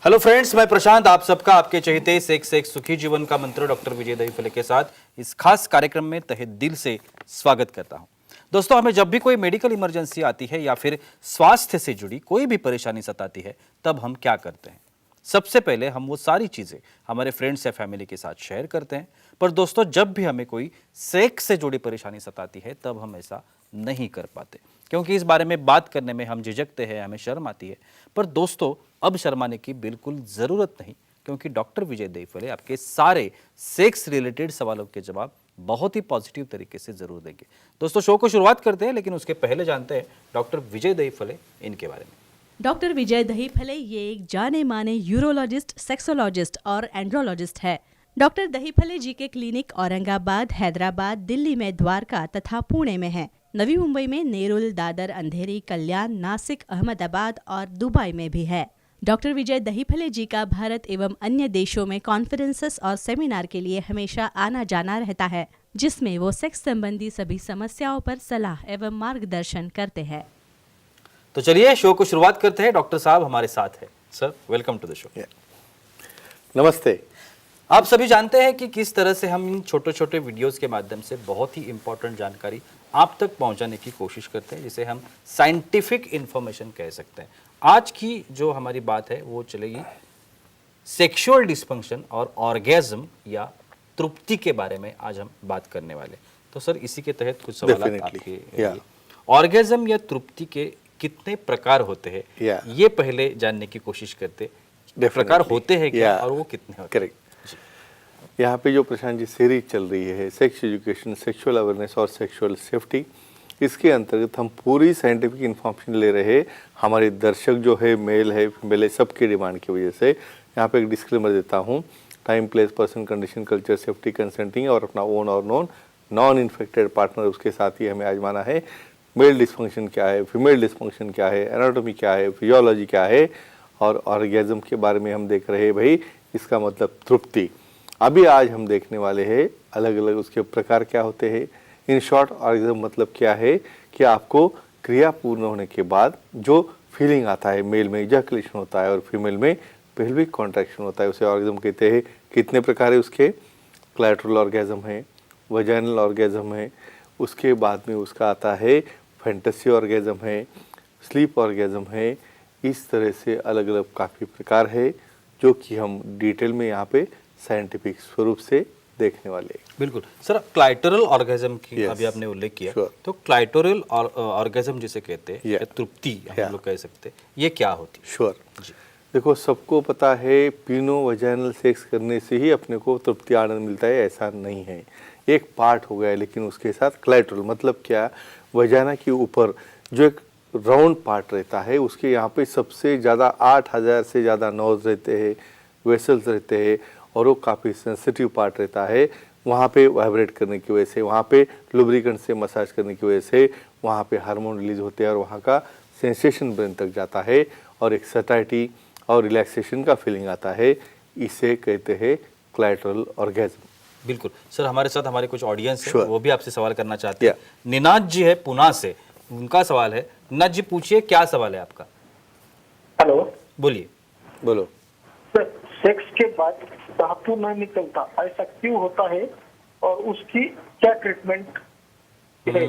Hello friends, मैं प्रशांत आप सबका आपके चहेते से एक सुखी जीवन का मंत्र डॉक्टर विजय दहीफले के साथ इस खास कार्यक्रम में तहे दिल से स्वागत करता हूं। दोस्तों, हमें जब भी कोई मेडिकल इमरजेंसी आती है या फिर स्वास्थ्य से जुड़ी कोई भी परेशानी सताती है, तब हम क्या करते हैं? सबसे पहले हम वो सारी चीजें हमारे फ्रेंड्स या फैमिली के साथ शेयर करते हैं। पर दोस्तों, जब भी हमें कोई सेक्स से जुड़ी परेशानी सताती है, तब हम ऐसा नहीं कर पाते, क्योंकि इस बारे में बात करने में हम झिझकते हैं, हमें शर्म आती है। पर दोस्तों, अब शर्माने की बिल्कुल जरूरत नहीं, क्योंकि डॉक्टर विजय दहीफले आपके सारे सेक्स रिलेटेड सवालों के जवाब बहुत ही पॉजिटिव तरीके से जरूर देंगे। दोस्तों, शो को शुरुआत करते हैं, लेकिन उसके पहले जानते हैं डॉक्टर विजय दहीफले इनके बारे में। डॉक्टर विजय दहीफले ये एक जाने माने यूरोलॉजिस्ट, सेक्सोलॉजिस्ट और एंड्रोलॉजिस्ट है। डॉक्टर दहीफले जी के क्लिनिक औरंगाबाद, हैदराबाद, दिल्ली में द्वारका तथा पुणे में है। नवी मुंबई में नेरुल, दादर, अंधेरी, कल्याण, नासिक, अहमदाबाद और दुबई में भी है। डॉक्टर विजय दहीफले जी का भारत एवं अन्य देशों में कॉन्फ्रेंसेस और सेमिनार के लिए हमेशा आना जाना रहता है, जिसमें वो सेक्स संबंधी सभी समस्याओं पर सलाह एवं मार्गदर्शन करते हैं। तो चलिए शो को शुरुआत करते हैं। डॉक्टर साहब हमारे साथ है। Sir, welcome to the show. Namaste. आप सभी जानते हैं कि किस तरह से हम इन छोटे छोटे वीडियोस के माध्यम से बहुत ही इंपॉर्टेंट जानकारी आप तक पहुंचाने की कोशिश करते हैं, जिसे हम साइंटिफिक इंफॉर्मेशन कह सकते हैं। आज की जो हमारी बात है वो चलेगी सेक्सुअल डिस्फंक्शन और ऑर्गेज्म या तृप्ति के बारे में आज हम बात करने वाले। तो सर, इसी के तहत कुछ सवाल आपके। ऑर्गेज्म या तृप्ति के कितने प्रकार होते हैं, ये पहले जानने की कोशिश करते। प्रकार होते हैं क्या और वो कितने होते हैं? करेक्ट। यहाँ पे जो प्रशांत जी सीरीज चल रही है सेक्स एजुकेशन, सेक्सुअल अवेयरनेस और सेक्सुअल सेफ्टी, इसके अंतर्गत हम पूरी साइंटिफिक इन्फॉर्मेशन ले रहे हैं। हमारे दर्शक जो है, मेल है, फीमेल है, सबकी डिमांड की वजह से यहाँ पे एक डिस्क्लेमर देता हूँ। Time, place, person, condition, culture, safety, consenting और अपना ओन और नॉन इन्फेक्टेड पार्टनर, उसके साथ ही हमें आजमाना है। मेल डिस्फंक्शन क्या है, फीमेल डिस्फंक्शन क्या है, एनाटॉमी क्या है, फिजियोलॉजी क्या है, और ऑर्गेज्म के बारे में हम देख रहे हैं। भाई, इसका मतलब तृप्ति। अभी आज हम देखने वाले हैं अलग अलग उसके प्रकार क्या होते हैं। इन शॉर्ट, ऑर्गेज्म मतलब क्या है कि आपको क्रिया पूर्ण होने के बाद जो फीलिंग आता है, मेल में इजैकुलेशन होता है और फीमेल में पेल्विक कॉन्ट्रैक्शन होता है, उसे ऑर्गेज्म कहते हैं। कितने प्रकार है उसके? क्लैटरल ऑर्गेज्म है, वजाइनल ऑर्गेज्म है, उसके बाद में उसका आता है फैंटेसी ऑर्गेज्म है, स्लीप ऑर्गेज्म है। इस तरह से अलग अलग काफ़ी प्रकार है जो कि हम डिटेल में यहाँ पे साइंटिफिक स्वरूप से देखने वाले हैं। बिल्कुल सर, क्लाइटोरल ऑर्गेज्म की अभी आपने उल्लेख किया। तो क्लाइटोरल ऑर्गेज्म जिसे कहते हैं या तृप्ति हम लोग कह सकते हैं, ये क्या होती है? श्योर। देखो, सबको पता है पीनो वजाइनल सेक्स करने से ही अपने को तृप्ति आनंद मिलता है, ऐसा नहीं है। एक पार्ट हो गया, लेकिन उसके साथ क्लाइटोरल मतलब क्या? वजाइना के ऊपर जो एक राउंड पार्ट रहता है, उसके यहाँ पे सबसे ज़्यादा 8000 से ज़्यादा नोज रहते हैं, वेसल्स रहते हैं, और वो काफ़ी सेंसिटिव पार्ट रहता है। वहाँ पे वाइब्रेट करने की वजह से, वहाँ पे लुब्रिकेंट से मसाज करने की वजह से वहाँ पे हार्मोन रिलीज होते हैं और वहाँ का सेंसेशन ब्रेन तक जाता है और एक सटाइटी और रिलैक्सेशन का फीलिंग आता है। इसे कहते हैं क्लाइटोरल ऑर्गेज्म। बिल्कुल सर, हमारे साथ हमारे कुछ ऑडियंस है, वो भी आपसे सवाल करना चाहते हैं। निनाद जी है पुणे से, उनका सवाल है। निनाद जी, पूछिए, क्या सवाल है आपका? हेलो, बोलिए। बोलो। सर, सेक्स के बाद धातु नहीं निकलता, ऐसा क्यों होता है और उसकी क्या ट्रीटमेंट है?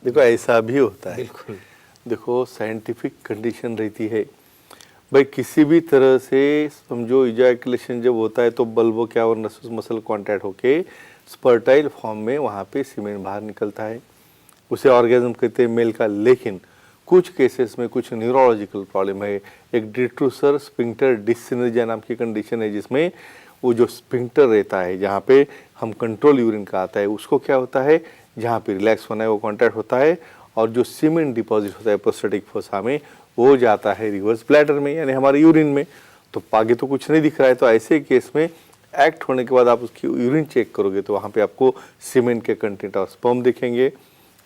देखो, ऐसा भी होता है। बिल्कुल। देखो, साइंटिफिक कंडीशन रहती है भाई, किसी भी तरह से समझो इजैकुलेशन जब होता है तो बल्बो क्या और नसों मसल कांटेक्ट होके स्पर्टाइल फॉर्म में वहाँ पे सीमेंट बाहर निकलता है, उसे ऑर्गेज्म कहते हैं मेल का। लेकिन कुछ केसेस में कुछ न्यूरोलॉजिकल प्रॉब्लम है। एक डिट्रूसर स्पिंक्टर डिससिनर्जिया नाम की कंडीशन है, जिसमें वो जो स्पिंक्टर रहता है जहाँ पे हम कंट्रोल यूरिन का आता है, उसको क्या होता है, जहाँ पे रिलैक्स होना है वो कॉन्टैक्ट होता है, और जो सीमेंट डिपॉजिट होता है प्रोस्टेटिक फोसा में, वो जाता है रिवर्स ब्लैडर में, यानी हमारे यूरिन में। तो आगे तो कुछ नहीं दिख रहा है, तो ऐसे केस में एक्ट होने के बाद आप उसकी यूरिन चेक करोगे तो वहाँ पे आपको सीमेंट के कंटेंट और स्पर्म दिखेंगे।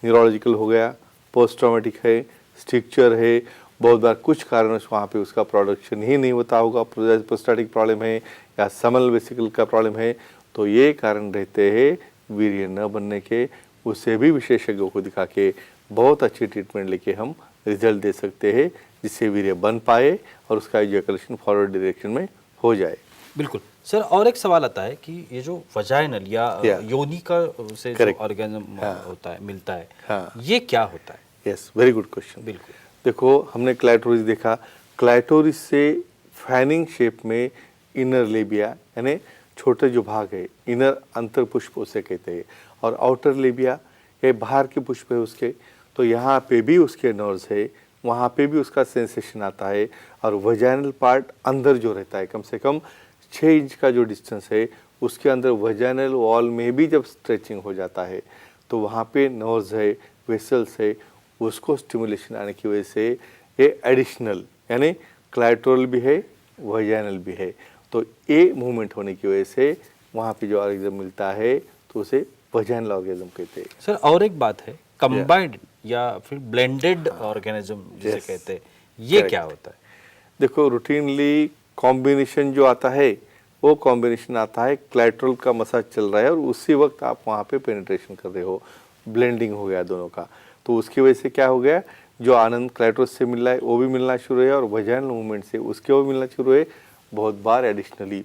न्यूरोलॉजिकल हो गया, पोस्ट ट्रॉमेटिक है, स्ट्रक्चर है, बहुत बार कुछ कारणों से वहाँ पे उसका प्रोडक्शन ही नहीं होता होगा, प्रोस्टेटिक प्रॉब्लम है या समल वेसिकल का प्रॉब्लम है, तो ये कारण रहते हैं वीर्य न बनने के। उससे भी विशेषज्ञों को दिखा के बहुत अच्छी ट्रीटमेंट लेके हम रिजल्ट दे सकते हैं, जिससे वीर्य बन पाए और उसका इजैकुलेशन फॉरवर्ड डायरेक्शन में हो जाए। बिल्कुल सर। और एक सवाल आता है कि ये जो वजाइनल या Yeah. योनि का से जो Correct. ऑर्गेनिज्म होता है, मिलता है, हाँ। ये क्या होता है? Yes, very good question. बिल्कुल। देखो, हमने क्लाइटोरिस देखा, क्लाइटोरिस से फैनिंग शेप में इनर लेबिया यानी छोटे जो भाग है, इनर अंतर पुष्प उसे कहते हैं, और आउटर लेबिया ये बाहर के पुष्प है उसके, तो यहाँ पे भी उसके नर्व्स है, वहाँ पे भी उसका सेंसेशन आता है। और वजाइनल पार्ट अंदर जो रहता है, कम से कम 6 इंच का जो डिस्टेंस है, उसके अंदर वजाइनल वॉल में भी जब स्ट्रेचिंग हो जाता है तो वहाँ पे नर्व्स है, वेसल्स है, उसको स्टिमुलेशन आने की वजह से ये एडिशनल यानी क्लाइटोरल भी है, वजाइनल भी है, तो ये मूवमेंट होने की वजह से वहाँ पे जो ऑर्गेज्म मिलता है तो उसे वजाइनल ऑर्गेज्म कहते हैं। सर और एक बात है, कंबाइंड या फिर ब्लेंडेड ऑर्गेनिज्म जिसे Yes. कहते हैं, ये Correct. क्या होता है? देखो, रूटीनली कॉम्बिनेशन जो आता है वो कॉम्बिनेशन आता है क्लाइटोरल का मसाज चल रहा है और उसी वक्त आप वहाँ पे पेनिट्रेशन कर रहे हो, ब्लेंडिंग हो गया दोनों का, तो उसकी वजह से क्या हो गया, जो आनंद क्लाइटोरस से मिल रहा है वो भी मिलना शुरू है और वजाइनल मूवमेंट से उसके वो मिलना शुरू है। बहुत बार एडिशनली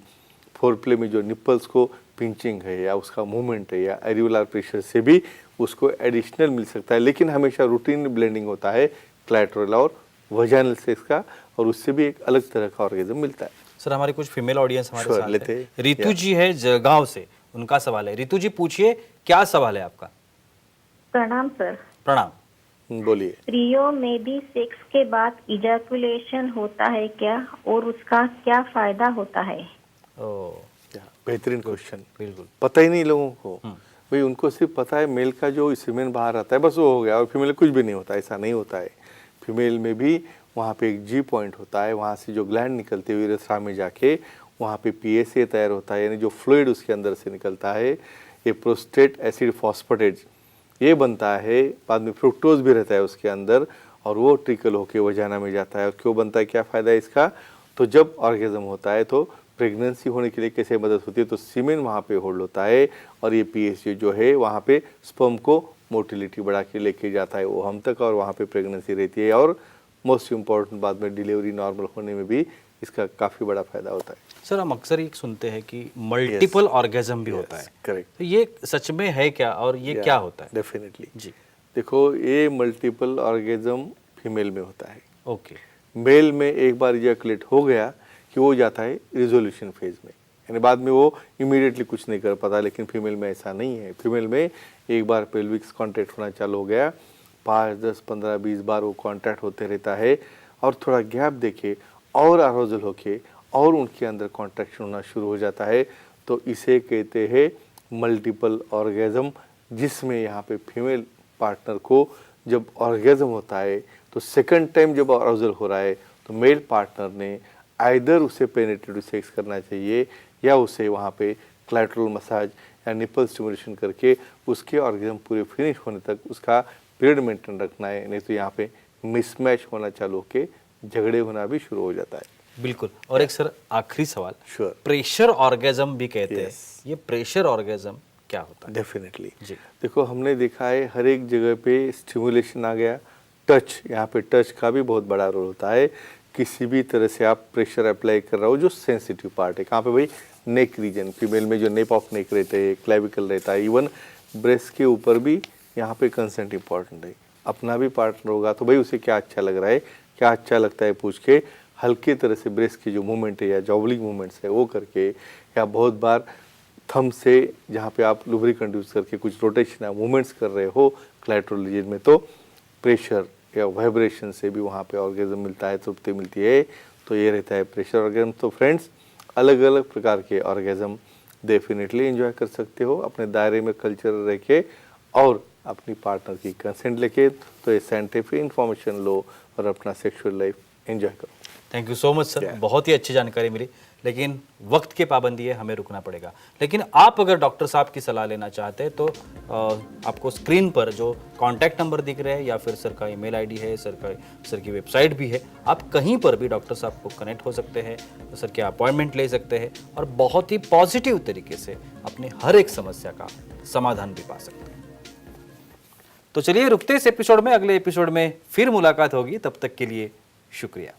फोरप्ले में जो निप्पल्स को पिंचिंग है या उसका मूवमेंट है या एरिकुलर प्रेशर से भी उसको एडिशनल मिल सकता है, लेकिन हमेशा रूटीन ब्लेंडिंग होता है क्लाइटोरल और वजाइनल सेक्स का, और उससे भी एक अलग तरह का ऑर्गेज्म मिलता है। सर हमारी कुछ फीमेल ऑडियंस हमारे Sure, साथ लेते है। हैं। रितु Yeah. जी है जलगांव से, उनका सवाल है। रितु जी पूछिए, क्या सवाल है आपका? प्रणाम सर। प्रणाम। बोलिए। स्त्रियों में भी सेक्स के बाद इजैकुलेशन होता है क्या, और उसका क्या फायदा होता है? ओ, बेहतरीन क्वेश्चन। बिल्कुल। पता ही नहीं लोगों को, भाई उनको सिर्फ पता है मेल का जो सीमेन बाहर आता है बस वो हो गया, और फीमेल कुछ भी नहीं होता, ऐसा नहीं होता है। फीमेल में भी वहाँ पे एक जी पॉइंट होता है, वहाँ से जो ग्लैंड निकलते हुए रसा में जाके वहाँ पे पीएसए तैयार होता है, यानी जो फ्लूइड उसके अंदर से निकलता है, ये प्रोस्टेट एसिड फॉस्फेटेज ये बनता है, बाद में फ्रुक्टोज भी रहता है उसके अंदर, और वो ट्रिकल होके वजाना में जाता है। और क्यों बनता है, क्या फ़ायदा है इसका, तो जब ऑर्गेज्म होता है तो प्रेगनेंसी होने के लिए कैसे मदद होती है, तो सीमेन वहाँ पे होल्ड होता है, और ये पीएसए जो है वहाँ पे स्पर्म को मोटिलिटी बढ़ा के लेके जाता है वो हम तक, और वहाँ पे प्रेगनेंसी रहती है, और मोस्ट इम्पॉर्टेंट बाद में डिलीवरी नॉर्मल होने में भी इसका काफ़ी बड़ा फायदा होता है। सर हम अक्सर ये सुनते हैं कि मल्टीपल ऑर्गेज्म भी होता है, करेक्ट। तो ये सच में है क्या, और ये क्या होता है? डेफिनेटली जी। देखो, ये मल्टीपल ऑर्गेज्म फीमेल में होता है। ओके। मेल में एक बार इजैकुलेट हो गया कि वो जाता है रिजोल्यूशन फेज में, यानी बाद में वो इमीडिएटली कुछ नहीं कर पाता, लेकिन फीमेल में ऐसा नहीं है। फीमेल में एक बार पेल्विक्स कॉन्टैक्ट होना चालू हो गया, 5, 10, 15, 20 बार वो कॉन्टैक्ट होते रहता है, और थोड़ा गैप देके और अरोजल होके और उनके अंदर कॉन्ट्रैक्शन होना शुरू हो जाता है, तो इसे कहते हैं मल्टीपल ऑर्गेज्म, जिसमें यहाँ पे फीमेल पार्टनर को जब ऑर्गेज्म होता है तो सेकंड टाइम जब अरोजल हो रहा है तो मेल पार्टनर ने आइदर उसे पेनिट्रेटिव सेक्स करना चाहिए या उसे वहाँ पे क्लाइटोरल मसाज या निपल स्टिमुलेशन करके उसके ऑर्गेज्म पूरे फिनिश होने तक उसका पीरियड मेंटेन रखना है, नहीं तो यहाँ पे मिसमैच होना चालू होके झगड़े होना भी शुरू हो जाता है। बिल्कुल। और एक सर आखिरी सवाल, Sure. प्रेशर ऑर्गेज्म भी कहते हैं, ये प्रेशर ऑर्गेज्म क्या होता है? डेफिनेटली जी। देखो, हमने देखा है हर एक जगह पे स्टिमुलेशन आ गया, टच, यहाँ पे टच का भी बहुत बड़ा रोल होता है। किसी भी तरह से आप प्रेशर अप्लाई कर रहे हो जो सेंसिटिव पार्ट है, कहाँ पे भाई, नेक रीजन, फीमेल में जो नेप ऑफ नेक रहते हैं, क्लेविकल रहता है, इवन ब्रेस्ट के ऊपर भी यहाँ पे कंसेंट इंपॉर्टेंट है। अपना भी पार्टनर होगा तो भाई उसे क्या अच्छा लग रहा है, क्या अच्छा लगता है पूछ के हल्के तरह से ब्रेस्ट की जो मूवमेंट है या जॉबलिंग मूवमेंट्स है वो करके, या बहुत बार थंब से जहाँ पे आप लुब्रिकेंट यूज करके कुछ रोटेशन या मूवमेंट्स कर रहे हो क्लाइटोरल रीजन में, तो प्रेशर या वाइब्रेशन से भी वहाँ पे ऑर्गेज्म मिलता है, तृप्ति मिलती है। तो ये रहता है प्रेशर ऑर्गेज्म। तो फ्रेंड्स, अलग अलग प्रकार के ऑर्गेज्म डेफिनेटली एंजॉय कर सकते हो अपने दायरे में कल्चर रह के, और अपनी पार्टनर की कंसेंट लेके, तो ये साइंटिफिक इंफॉर्मेशन लो और अपना सेक्सुअल लाइफ एंजॉय करो। Thank you so much sir, बहुत ही अच्छी जानकारी मिली, लेकिन वक्त की पाबंदी है, हमें रुकना पड़ेगा। लेकिन आप अगर डॉक्टर साहब की सलाह लेना चाहते हैं तो आपको स्क्रीन पर जो कांटेक्ट नंबर दिख रहे हैं या फिर सर का ईमेल आईडी है, सर की वेबसाइट भी है, आप कहीं पर भी डॉक्टर साहब को कनेक्ट हो सकते हैं, सर के अपॉइंटमेंट ले सकते हैं और बहुत ही पॉजिटिव तरीके से अपने हर एक समस्या का समाधान भी पा सकते हैं। तो चलिए रुकते इस एपिसोड में, अगले एपिसोड में फिर मुलाकात होगी, तब तक के लिए शुक्रिया।